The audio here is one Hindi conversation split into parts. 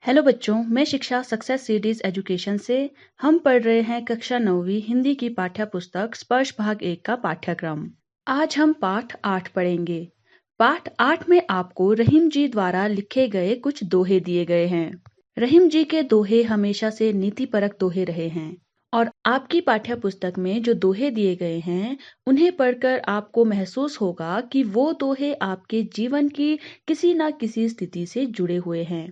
हेलो बच्चों, मैं शिक्षा सक्सेस सीरीज एजुकेशन से। हम पढ़ रहे हैं कक्षा 9वीं हिंदी की पाठ्य पुस्तक स्पर्श भाग 1 का पाठ्यक्रम। आज हम पाठ 8 पढ़ेंगे। पाठ 8 में आपको रहीम जी द्वारा लिखे गए कुछ दोहे दिए गए हैं। रहीम जी के दोहे हमेशा से नीतिपरक दोहे रहे हैं और आपकी पाठ्य पुस्तक में जो दोहे दिए गए हैं उन्हें पढ़कर आपको महसूस होगा कि वो दोहे आपके जीवन की किसी न किसी स्थिति से जुड़े हुए हैं।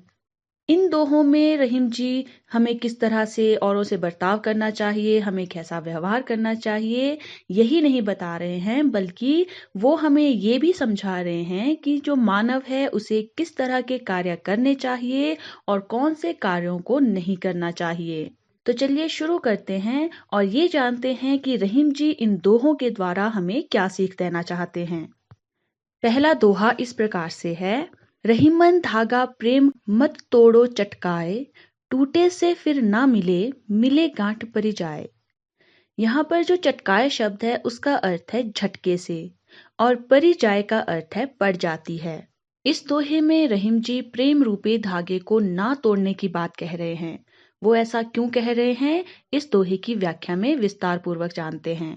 इन दोहों में रहीम जी हमें किस तरह से औरों से बर्ताव करना चाहिए, हमें कैसा व्यवहार करना चाहिए, यही नहीं बता रहे हैं, बल्कि वो हमें ये भी समझा रहे हैं कि जो मानव है उसे किस तरह के कार्य करने चाहिए और कौन से कार्यों को नहीं करना चाहिए। तो चलिए शुरू करते हैं और ये जानते हैं कि रहीम जी इन दोहों के द्वारा हमें क्या सीख देना चाहते हैं। पहला दोहा इस प्रकार से है, रहीमन धागा प्रेम मत तोड़ो चटकाए, टूटे से फिर ना मिले, मिले गांठ परी जाए। यहाँ पर जो चटकाए शब्द है उसका अर्थ है झटके से और परी जाए का अर्थ है पड़ जाती है। इस दोहे में रहीम जी प्रेम रूपी धागे को ना तोड़ने की बात कह रहे हैं। वो ऐसा क्यों कह रहे हैं, इस दोहे की व्याख्या में विस्तार पूर्वक जानते हैं।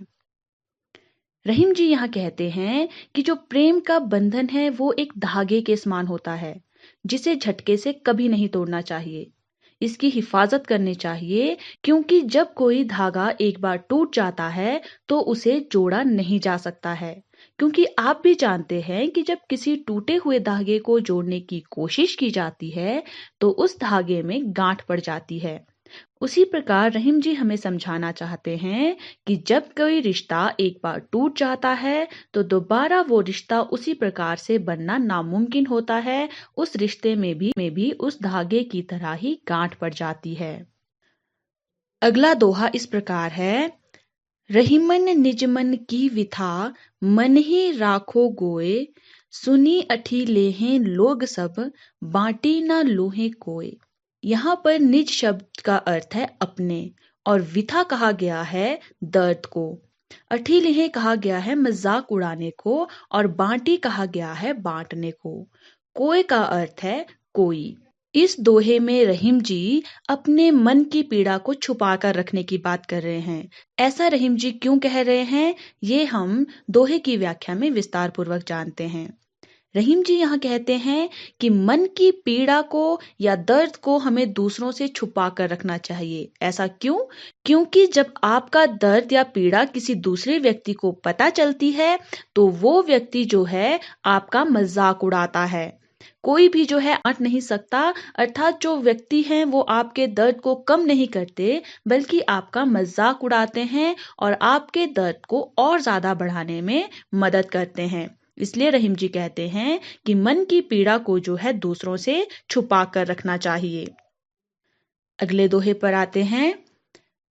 रहीम जी यहाँ कहते हैं कि जो प्रेम का बंधन है वो एक धागे के समान होता है जिसे झटके से कभी नहीं तोड़ना चाहिए। इसकी हिफाजत करनी चाहिए क्योंकि जब कोई धागा एक बार टूट जाता है तो उसे जोड़ा नहीं जा सकता है। क्योंकि आप भी जानते हैं कि जब किसी टूटे हुए धागे को जोड़ने की कोशिश की जाती है तो उस धागे में गांठ पड़ जाती है। उसी प्रकार रहीम जी हमें समझाना चाहते हैं कि जब कोई रिश्ता एक बार टूट जाता है तो दोबारा वो रिश्ता उसी प्रकार से बनना नामुमकिन होता है। उस रिश्ते में भी उस धागे की तरह ही गांठ पड़ जाती है। अगला दोहा इस प्रकार है, रहीमन निज मन की विथा, मन ही राखो गोए, सुनी अठी लेहें लोग सब, बांटी ना लोहे कोय। यहाँ पर निज शब्द का अर्थ है अपने और विथा कहा गया है दर्द को। अठी लेहें कहा गया है मजाक उड़ाने को और बांटी कहा गया है बांटने को। कोय का अर्थ है कोई। इस दोहे में रहीम जी अपने मन की पीड़ा को छुपा कर रखने की बात कर रहे हैं। ऐसा रहीम जी क्यों कह रहे हैं, ये हम दोहे की व्याख्या में विस्तार पूर्वक जानते हैं। रहीम जी यहाँ कहते हैं कि मन की पीड़ा को या दर्द को हमें दूसरों से छुपा कर रखना चाहिए। ऐसा क्यों? क्योंकि जब आपका दर्द या पीड़ा किसी दूसरे व्यक्ति को पता चलती है तो वो व्यक्ति जो है आपका मजाक उड़ाता है। कोई भी जो है आंट नहीं सकता, अर्थात जो व्यक्ति हैं वो आपके दर्द को कम नहीं करते बल्कि आपका मजाक उड़ाते हैं और आपके दर्द को और ज्यादा बढ़ाने में मदद करते हैं। इसलिए रहीम जी कहते हैं कि मन की पीड़ा को जो है दूसरों से छुपा कर रखना चाहिए। अगले दोहे पर आते हैं,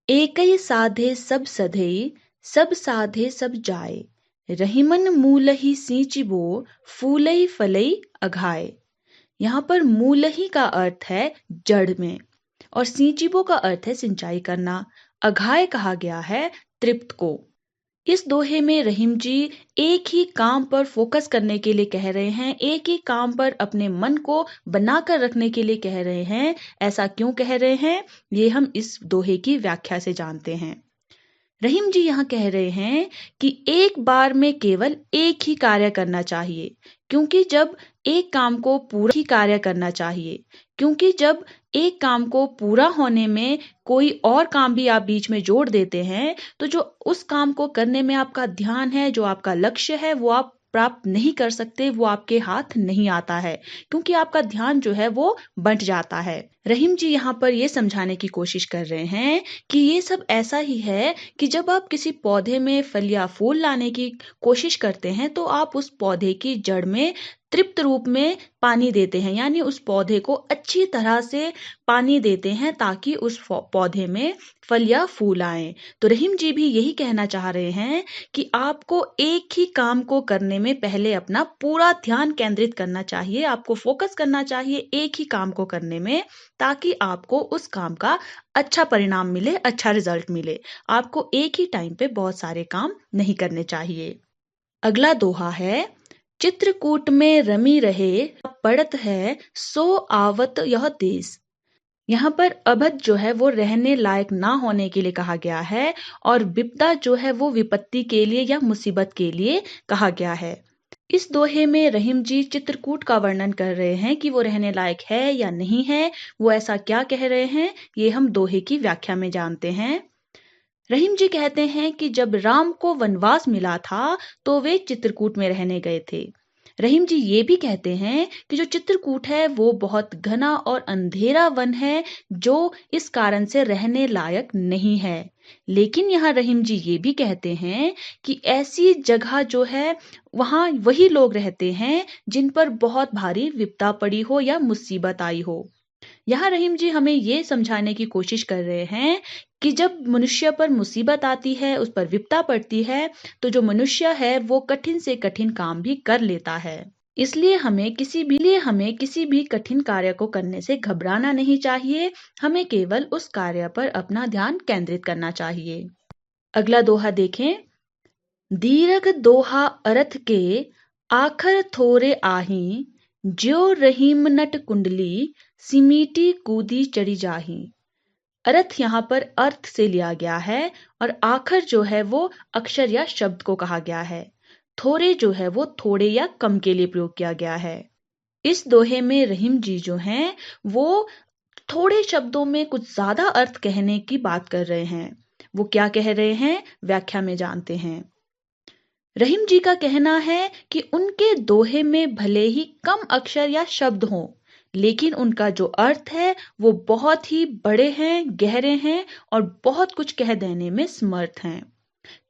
एकई साधे सब सधई, सब साधे सब जाए, रहीमन मूलहि सींचिबो, फूलई फलई अघाए। यहाँ पर मूलही का अर्थ है जड़ में और सींचिबो का अर्थ है सिंचाई करना। अघाय कहा गया है तृप्त को। इस दोहे में रहीम जी एक ही काम पर फोकस करने के लिए कह रहे हैं, एक ही काम पर अपने मन को बनाकर रखने के लिए कह रहे हैं। ऐसा क्यों कह रहे हैं, ये हम इस दोहे की व्याख्या से जानते हैं। रहीम जी यहाँ कह रहे हैं कि एक बार में केवल एक ही कार्य करना चाहिए, क्योंकि जब एक काम को पूरा ही कार्य करना चाहिए, क्योंकि जब एक काम को पूरा होने में कोई और काम भी आप बीच में जोड़ देते हैं तो जो उस काम को करने में आपका ध्यान है, जो आपका लक्ष्य है, वो आप प्राप्त नहीं कर सकते, वो आपके हाथ नहीं आता है, क्योंकि आपका ध्यान जो है वो बंट जाता है। रहीम जी यहाँ पर ये समझाने की कोशिश कर रहे हैं कि ये सब ऐसा ही है कि जब आप किसी पौधे में फल या फूल लाने की कोशिश करते हैं तो आप उस पौधे की जड़ में तृप्त रूप में पानी देते हैं, यानी उस पौधे को अच्छी तरह से पानी देते हैं ताकि उस पौधे में फल या फूल आए। तो रहीम जी भी यही कहना चाह रहे हैं कि आपको एक ही काम को करने में पहले अपना पूरा ध्यान केंद्रित करना चाहिए, आपको फोकस करना चाहिए एक ही काम को करने में, ताकि आपको उस काम का अच्छा परिणाम मिले, अच्छा रिजल्ट मिले। आपको एक ही टाइम पे बहुत सारे काम नहीं करने चाहिए। अगला दोहा है, चित्रकूट में रमी रहे, पड़त है सो आवत यह देश, यहाँ पर अभद जो है वो रहने लायक ना होने के लिए कहा गया है और विपदा जो है वो विपत्ति के लिए या मुसीबत के लिए कहा गया है। इस दोहे में रहीम जी चित्रकूट का वर्णन कर रहे हैं कि वो रहने लायक है या नहीं है, वो ऐसा क्या कह रहे हैं, ये हम दोहे की व्याख्या में जानते हैं। रहीम जी कहते हैं कि जब राम को वनवास मिला था तो वे चित्रकूट में रहने गए थे। रहीम जी ये भी कहते हैं कि जो चित्रकूट है वो बहुत घना और अंधेरा वन है, जो इस कारण से रहने लायक नहीं है। लेकिन यहाँ रहीम जी ये भी कहते हैं कि ऐसी जगह जो है वहां वही लोग रहते हैं जिन पर बहुत भारी विपदा पड़ी हो या मुसीबत आई हो। यहाँ रहीम जी हमें ये समझाने की कोशिश कर रहे हैं कि जब मनुष्य पर मुसीबत आती है, उस पर विपदा पड़ती है, तो जो मनुष्य है वो कठिन से कठिन काम भी कर लेता है। इसलिए हमें किसी भी कठिन कार्य को करने से घबराना नहीं चाहिए। हमें केवल उस कार्य पर अपना ध्यान केंद्रित करना चाहिए। अगला दोहा देखें। दीरघ दोहा अर्थ के आखर थोरे आही, ज्यो रहीम नट कुंडली सिमीटी कूदी चढ़ी जाही। अर्थ यहाँ पर अर्थ से लिया गया है और आखर जो है वो अक्षर या शब्द को कहा गया है। थोड़े जो है वो थोड़े या कम के लिए प्रयोग किया गया है। इस दोहे में रहीम जी जो हैं वो थोड़े शब्दों में कुछ ज्यादा अर्थ कहने की बात कर रहे हैं। वो क्या कह रहे हैं, व्याख्या में जानते हैं। रहीम जी का कहना है कि उनके दोहे में भले ही कम अक्षर या शब्द हों, लेकिन उनका जो अर्थ है वो बहुत ही बड़े हैं, गहरे हैं और बहुत कुछ कह देने में समर्थ हैं।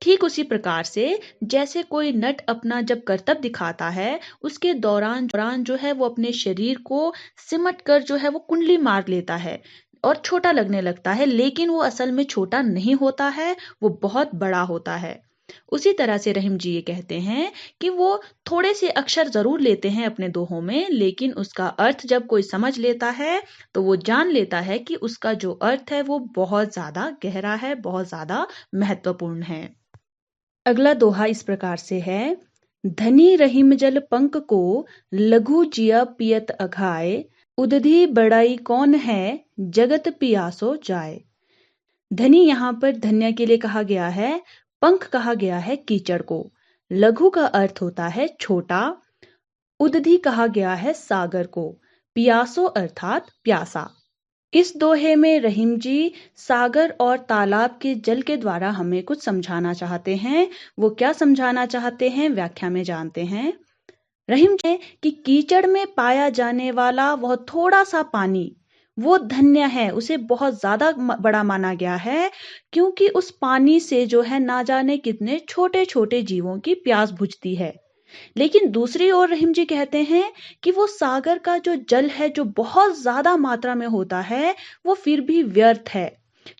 ठीक उसी प्रकार से जैसे कोई नट अपना जब करतब दिखाता है, उसके दौरान जो है वो अपने शरीर को सिमट कर जो है वो कुंडली मार लेता है और छोटा लगने लगता है, लेकिन वो असल में छोटा नहीं होता है, वो बहुत बड़ा होता है। उसी तरह से रहीम जी ये कहते हैं कि वो थोड़े से अक्षर जरूर लेते हैं अपने दोहों में, लेकिन उसका अर्थ जब कोई समझ लेता है तो वो जान लेता है कि उसका जो अर्थ है वो बहुत ज्यादा गहरा है, बहुत ज्यादा महत्वपूर्ण है। अगला दोहा इस प्रकार से है। धनी रहीम जल पंक को लघु जिया पियत अघाए, उदधी बड़ाई कौन है जगत पियासो जाए। धनी यहाँ पर धन्य के लिए कहा गया है, पंख कहा गया है कीचड़ को, लघु का अर्थ होता है छोटा, उदधि कहा गया है सागर को, पियासो अर्थात प्यासा। इस दोहे में रहीम जी सागर और तालाब के जल के द्वारा हमें कुछ समझाना चाहते हैं। वो क्या समझाना चाहते हैं, व्याख्या में जानते हैं। रहीम जी कि कीचड़ में पाया जाने वाला वह थोड़ा सा पानी वो धन्य है, उसे बहुत ज्यादा बड़ा माना गया है, क्योंकि उस पानी से जो है ना जाने कितने छोटे छोटे जीवों की प्यास बुझती है। लेकिन दूसरी ओर रहीम जी कहते हैं कि वो सागर का जो जल है जो बहुत ज्यादा मात्रा में होता है वो फिर भी व्यर्थ है।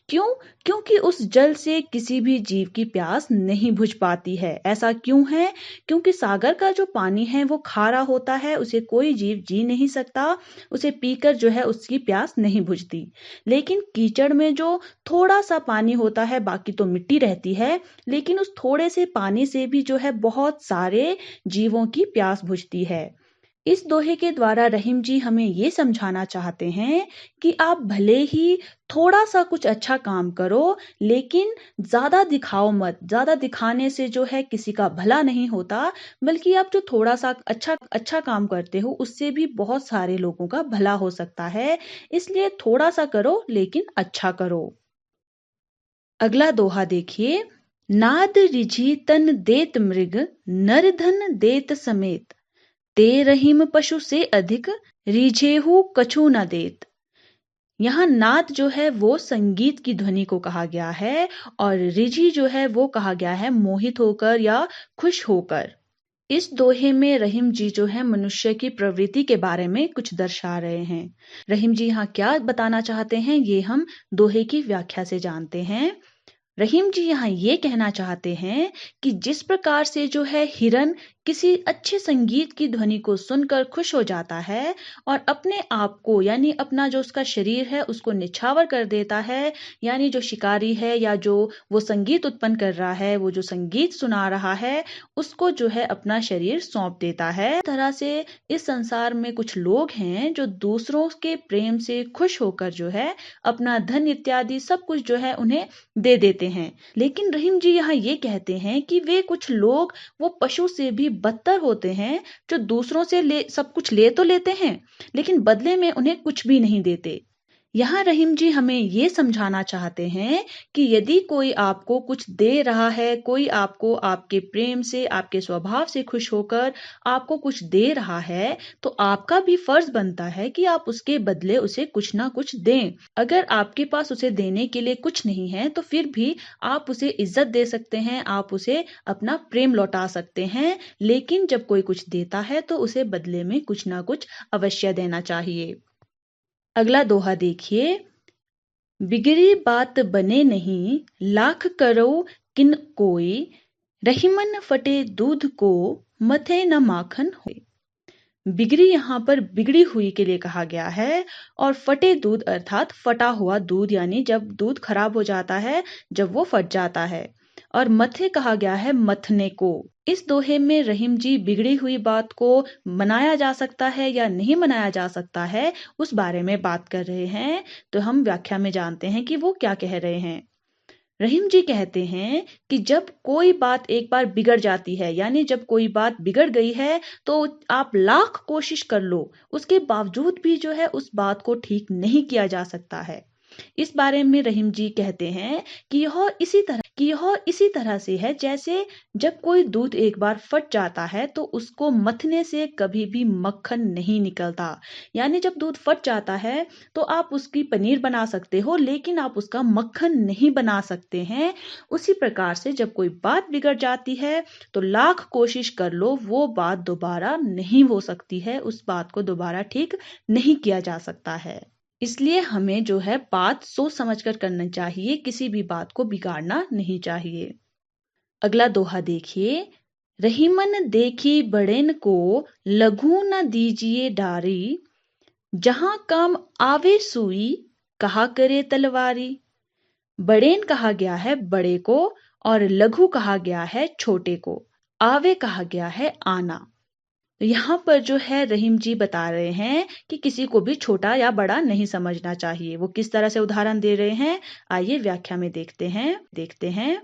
क्यों? क्योंकि उस जल से किसी भी जीव की प्यास नहीं बुझ पाती है। ऐसा क्यों है? क्योंकि सागर का जो पानी है वो खारा होता है, उसे कोई जीव जी नहीं सकता, उसे पीकर जो है उसकी प्यास नहीं बुझती। लेकिन कीचड़ में जो थोड़ा सा पानी होता है, बाकी तो मिट्टी रहती है, लेकिन उस थोड़े से पानी से भी जो है बहुत सारे जीवों की प्यास बुझती है। इस दोहे के द्वारा रहीम जी हमें ये समझाना चाहते हैं कि आप भले ही थोड़ा सा कुछ अच्छा काम करो, लेकिन ज्यादा दिखाओ मत। ज्यादा दिखाने से जो है किसी का भला नहीं होता, बल्कि आप जो थोड़ा सा अच्छा अच्छा काम करते हो उससे भी बहुत सारे लोगों का भला हो सकता है। इसलिए थोड़ा सा करो लेकिन अच्छा करो। अगला दोहा देखिए। नाद रिझी तन देत मृग, नर धन देत समेत, ते रहीम पशु से अधिक, रीझेहू कछु न देत। यहाँ नाद जो है वो संगीत की ध्वनि को कहा गया है और रिझी जो है वो कहा गया है मोहित होकर या खुश होकर। इस दोहे में रहीम जी जो है मनुष्य की प्रवृत्ति के बारे में कुछ दर्शा रहे हैं। रहीम जी यहाँ क्या बताना चाहते हैं ये हम दोहे की व्याख्या से जानते हैं। रहीम जी यहाँ ये कहना चाहते हैं कि जिस प्रकार से जो है हिरन किसी अच्छे संगीत की ध्वनि को सुनकर खुश हो जाता है और अपने आप को यानी अपना जो उसका शरीर है उसको निछावर कर देता है, यानी जो शिकारी है या जो वो संगीत उत्पन्न कर रहा है, वो जो संगीत सुना रहा है, उसको जो है अपना शरीर सौंप देता है। इस तरह से इस संसार में कुछ लोग हैं जो दूसरों के प्रेम से खुश होकर जो है अपना धन इत्यादि सब कुछ जो है उन्हें दे देते हैं। लेकिन रहीम जी यहाँ ये कहते हैं कि वे कुछ लोग वो पशु से भी बदतर होते हैं, जो दूसरों से सब कुछ ले तो लेते हैं लेकिन बदले में उन्हें कुछ भी नहीं देते। यहाँ रहीम जी हमें ये समझाना चाहते हैं कि यदि कोई आपको कुछ दे रहा है, कोई आपको आपके प्रेम से, आपके स्वभाव से खुश होकर आपको कुछ दे रहा है, तो आपका भी फर्ज बनता है कि आप उसके बदले उसे कुछ ना कुछ दें। अगर आपके पास उसे देने के लिए कुछ नहीं है तो फिर भी आप उसे इज्जत दे सकते हैं, आप उसे अपना प्रेम लौटा सकते हैं, लेकिन जब कोई कुछ देता है तो उसे बदले में कुछ ना कुछ अवश्य देना चाहिए। अगला दोहा देखिए, बिगड़ी बात बने नहीं, लाख करो किन कोई, रहीमन फटे दूध को, मथे न माखन होए। बिगड़ी यहाँ पर बिगड़ी हुई के लिए कहा गया है, और फटे दूध अर्थात फटा हुआ दूध, यानी जब दूध खराब हो जाता है, जब वो फट जाता है। और मथे कहा गया है मथने को। इस दोहे में रहीम जी बिगड़ी हुई बात को मनाया जा सकता है या नहीं मनाया जा सकता है उस बारे में बात कर रहे हैं। तो हम व्याख्या में जानते हैं कि वो क्या कह रहे हैं। रहीम जी कहते हैं कि जब कोई बात एक बार बिगड़ जाती है, यानी जब कोई बात बिगड़ गई है, तो आप लाख कोशिश कर लो, उसके बावजूद भी जो है उस बात को ठीक नहीं किया जा सकता है। इस बारे में रहीम जी कहते हैं कि यह इसी तरह से है जैसे जब कोई दूध एक बार फट जाता है तो उसको मथने से कभी भी मक्खन नहीं निकलता। यानी जब दूध फट जाता है तो आप उसकी पनीर बना सकते हो, लेकिन आप उसका मक्खन नहीं बना सकते हैं। उसी प्रकार से जब कोई बात बिगड़ जाती है तो लाख कोशिश कर लो, वो बात दोबारा नहीं हो सकती है, उस बात को दोबारा ठीक नहीं किया जा सकता है। इसलिए हमें जो है बात सोच समझकर करना चाहिए, किसी भी बात को बिगाड़ना नहीं चाहिए। अगला दोहा देखिए, रहीमन देखी बड़ेन को, लघु न दीजिए डारी, जहां काम आवे सुई, कहा करे तलवारी। बड़ेन कहा गया है बड़े को, और लघु कहा गया है छोटे को, आवे कहा गया है आना। तो यहाँ पर जो है रहीम जी बता रहे हैं कि किसी को भी छोटा या बड़ा नहीं समझना चाहिए। वो किस तरह से उदाहरण दे रहे हैं, आइए व्याख्या में देखते हैं।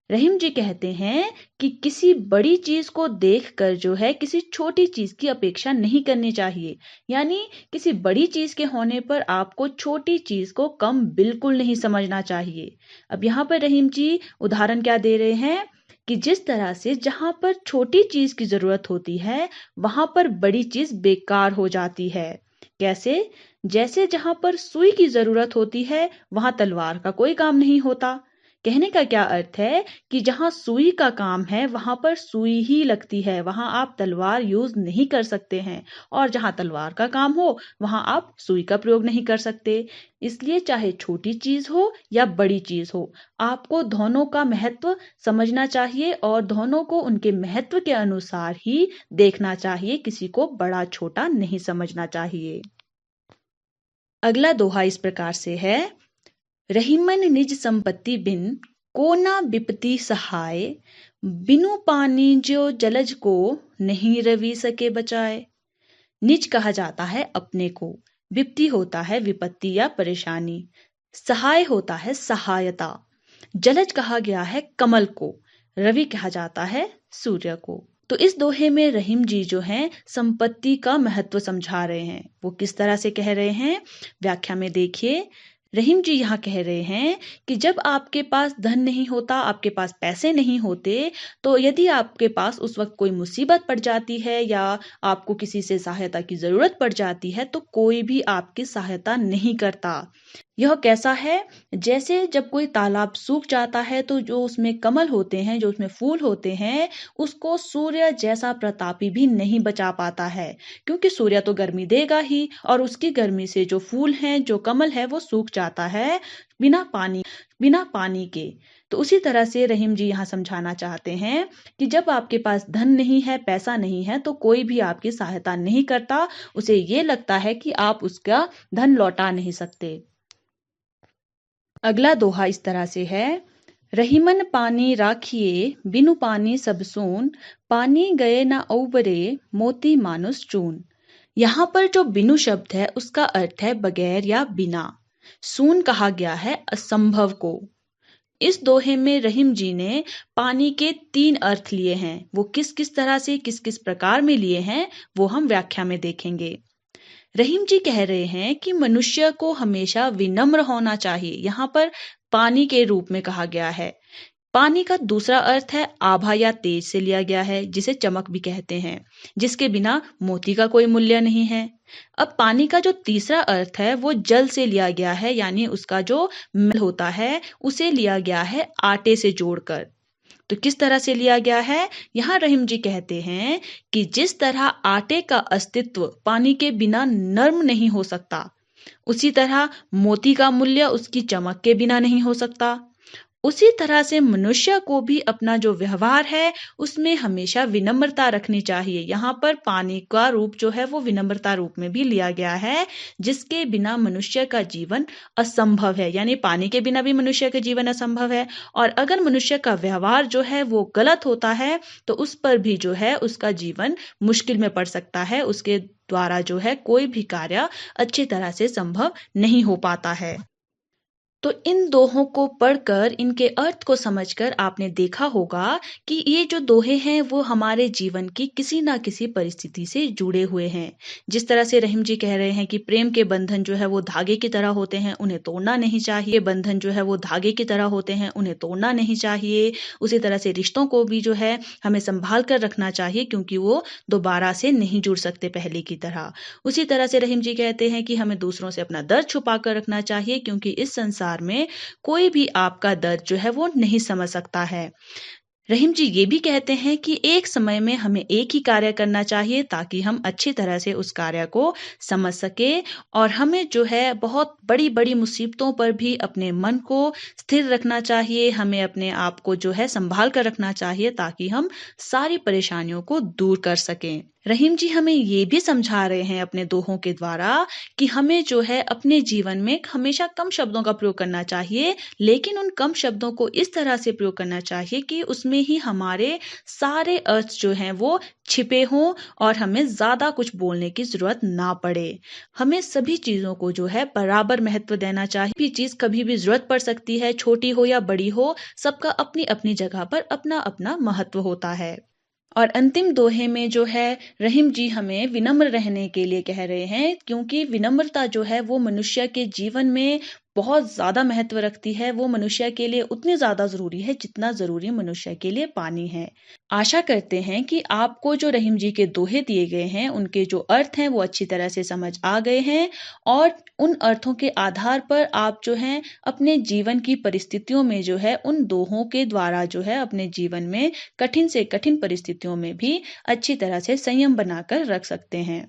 रहीम जी कहते हैं कि किसी बड़ी चीज को देखकर जो है किसी छोटी चीज की अपेक्षा नहीं करनी चाहिए। यानी किसी बड़ी चीज के होने पर आपको छोटी चीज को कम बिल्कुल नहीं समझना चाहिए। अब यहाँ पर रहीम जी उदाहरण क्या दे रहे हैं कि जिस तरह से जहां पर छोटी चीज की जरूरत होती है वहां पर बड़ी चीज बेकार हो जाती है। कैसे? जैसे जहां पर सुई की जरूरत होती है वहां तलवार का कोई काम नहीं होता। कहने का क्या अर्थ है कि जहां सुई का काम है वहां पर सुई ही लगती है, वहां आप तलवार यूज नहीं कर सकते हैं, और जहां तलवार का काम हो वहां आप सुई का प्रयोग नहीं कर सकते। इसलिए चाहे छोटी चीज हो या बड़ी चीज हो, आपको दोनों का महत्व समझना चाहिए और दोनों को उनके महत्व के अनुसार ही देखना चाहिए, किसी को बड़ा छोटा नहीं समझना चाहिए। अगला दोहा इस प्रकार से है, रहीमन निज संपत्ति बिन, को ना विपत्ति सहाय, बिनु पानी जो जलज को, नहीं रवि सके बचाए। निज कहा जाता है अपने को, विपत्ति होता है विपत्ति या परेशानी, सहाय होता है सहायता, जलज कहा गया है कमल को, रवि कहा जाता है सूर्य को। तो इस दोहे में रहीम जी जो हैं संपत्ति का महत्व समझा रहे हैं। वो किस तरह से कह रहे हैं, व्याख्या में देखिए। रहीम जी यहाँ कह रहे हैं कि जब आपके पास धन नहीं होता, आपके पास पैसे नहीं होते, तो यदि आपके पास उस वक्त कोई मुसीबत पड़ जाती है या आपको किसी से सहायता की जरूरत पड़ जाती है तो कोई भी आपकी सहायता नहीं करता। यह कैसा है? जैसे जब कोई तालाब सूख जाता है तो जो उसमें कमल होते हैं, जो उसमें फूल होते हैं, उसको सूर्य जैसा प्रतापी भी नहीं बचा पाता है। क्योंकि सूर्य तो गर्मी देगा ही और उसकी गर्मी से जो फूल हैं, जो कमल है वो सूख जाता है बिना पानी बिना पानी के। तो उसी तरह से रहीम जी यहाँ समझाना चाहते हैं कि जब आपके पास धन नहीं है, पैसा नहीं है तो कोई भी आपकी सहायता नहीं करता। उसे ये लगता है कि आप उसका धन लौटा नहीं सकते। अगला दोहा इस तरह से है। रहीमन पानी राखिए बिनु पानी सब सून, पानी गए ना औबरे मोती मानुस चून। यहाँ पर जो बिनु शब्द है उसका अर्थ है बगैर या बिना। सून कहा गया है असंभव को। इस दोहे में रहीम जी ने पानी के 3 अर्थ लिए हैं। वो किस किस तरह से किस किस प्रकार में लिए हैं वो हम व्याख्या में देखेंगे। रहीम जी कह रहे हैं कि मनुष्य को हमेशा विनम्र होना चाहिए। यहाँ पर पानी के रूप में कहा गया है। पानी का दूसरा अर्थ है आभा या तेज से लिया गया है, जिसे चमक भी कहते हैं, जिसके बिना मोती का कोई मूल्य नहीं है। अब पानी का जो तीसरा अर्थ है वो जल से लिया गया है, यानी उसका जो मेल होता है उसे लिया गया है आटे से जोड़कर। तो किस तरह से लिया गया है? यहाँ रहीम जी कहते हैं कि जिस तरह आटे का अस्तित्व पानी के बिना नर्म नहीं हो सकता, उसी तरह मोती का मूल्य उसकी चमक के बिना नहीं हो सकता। उसी तरह से मनुष्य को भी अपना जो व्यवहार है उसमें हमेशा विनम्रता रखनी चाहिए। यहाँ पर पानी का रूप जो है वो विनम्रता रूप में भी लिया गया है, जिसके बिना मनुष्य का जीवन असंभव है। यानी पानी के बिना भी मनुष्य का जीवन असंभव है। और अगर मनुष्य का व्यवहार जो है वो गलत होता है तो उस पर भी जो है उसका जीवन मुश्किल में पड़ सकता है। उसके द्वारा जो है कोई भी कार्य अच्छी तरह से संभव नहीं हो पाता है। तो इन दोहों को पढ़कर इनके अर्थ को समझकर आपने देखा होगा कि ये जो दोहे हैं वो हमारे जीवन की किसी ना किसी परिस्थिति से जुड़े हुए हैं। जिस तरह से रहीम जी कह रहे हैं कि प्रेम के बंधन जो है वो धागे की तरह होते हैं, उन्हें तोड़ना नहीं चाहिए। बंधन जो है वो धागे की तरह होते हैं, उन्हें तोड़ना नहीं चाहिए। उसी तरह से रिश्तों को भी जो है हमें संभाल कर रखना चाहिए, क्योंकि वो दोबारा से नहीं जुड़ सकते पहले की तरह। उसी तरह से रहीम जी कहते हैं कि हमें दूसरों से अपना दर्द छुपा कर रखना चाहिए, क्योंकि इस संसार में कोई भी आपका दर्द जो है वो नहीं समझ सकता है। रहीम जी ये भी कहते हैं कि एक समय में हमें एक ही कार्य करना चाहिए, ताकि हम अच्छी तरह से उस कार्य को समझ सके। और हमें जो है बहुत बड़ी बड़ी मुसीबतों पर भी अपने मन को स्थिर रखना चाहिए। हमें अपने आप को जो है संभाल कर रखना चाहिए, ताकि हम सारी परेशानियों को दूर कर सकें। रहीम जी हमें ये भी समझा रहे हैं अपने दोहों के द्वारा कि हमें जो है अपने जीवन में हमेशा कम शब्दों का प्रयोग करना चाहिए, लेकिन उन कम शब्दों को इस तरह से प्रयोग करना चाहिए कि उसमें ही हमारे सारे अर्थ जो हैं वो छिपे हों और हमें ज्यादा कुछ बोलने की जरूरत ना पड़े। हमें सभी चीजों को जो है बराबर महत्व देना चाहिए। भी चीज कभी भी जरूरत पड़ सकती है, छोटी हो या बड़ी हो, सबका अपनी अपनी जगह पर अपना अपना महत्व होता है। और अंतिम दोहे में जो है रहीम जी हमें विनम्र रहने के लिए कह रहे हैं, क्योंकि विनम्रता जो है वो मनुष्य के जीवन में बहुत ज्यादा महत्व रखती है। वो मनुष्य के लिए उतनी ज्यादा जरूरी है जितना जरूरी मनुष्य के लिए पानी है। आशा करते हैं कि आपको जो रहीम जी के दोहे दिए गए हैं उनके जो अर्थ हैं वो अच्छी तरह से समझ आ गए हैं, और उन अर्थों के आधार पर आप जो हैं अपने जीवन की परिस्थितियों में जो है उन दोहों के द्वारा जो है अपने जीवन में कठिन से कठिन परिस्थितियों में भी अच्छी तरह से संयम बनाकर रख सकते हैं।